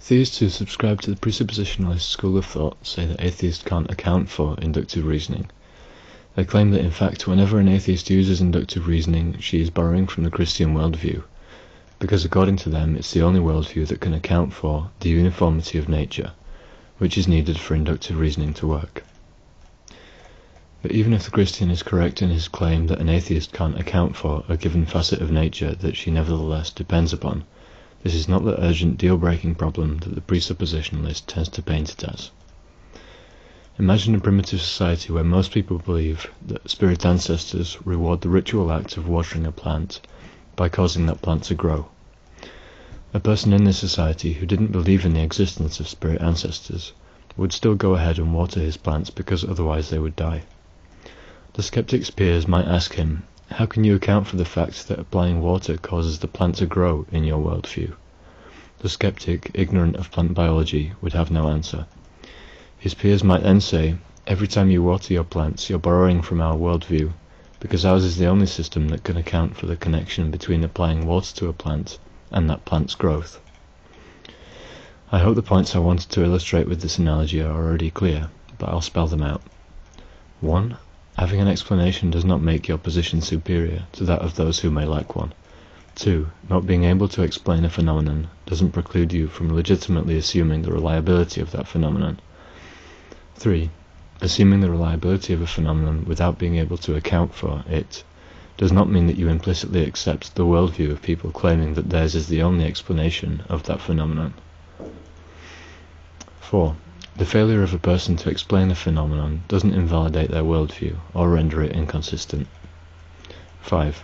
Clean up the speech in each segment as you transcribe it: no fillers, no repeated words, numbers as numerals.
Theists who subscribe to the presuppositionalist school of thought say that atheists can't account for inductive reasoning. They claim that in fact whenever an atheist uses inductive reasoning, she is borrowing from the Christian worldview, because according to them it's the only worldview that can account for the uniformity of nature, which is needed for inductive reasoning to work. But even if the Christian is correct in his claim that an atheist can't account for a given facet of nature that she nevertheless depends upon, this is not the urgent deal-breaking problem that the presuppositionalist tends to paint it as. Imagine a primitive society where most people believe that spirit ancestors reward the ritual act of watering a plant by causing that plant to grow. A person in this society who didn't believe in the existence of spirit ancestors would still go ahead and water his plants because otherwise they would die. The skeptic's peers might ask him, how can you account for the fact that applying water causes the plant to grow in your worldview? The skeptic, ignorant of plant biology, would have no answer. His peers might then say, every time you water your plants, you're borrowing from our worldview, because ours is the only system that can account for the connection between applying water to a plant and that plant's growth. I hope the points I wanted to illustrate with this analogy are already clear, but I'll spell them out. 1. Having an explanation does not make your position superior to that of those who may lack one. 2. Not being able to explain a phenomenon doesn't preclude you from legitimately assuming the reliability of that phenomenon. 3. Assuming the reliability of a phenomenon without being able to account for it does not mean that you implicitly accept the worldview of people claiming that theirs is the only explanation of that phenomenon. 4. The failure of a person to explain a phenomenon doesn't invalidate their worldview or render it inconsistent. 5.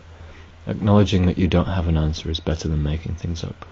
Acknowledging that you don't have an answer is better than making things up.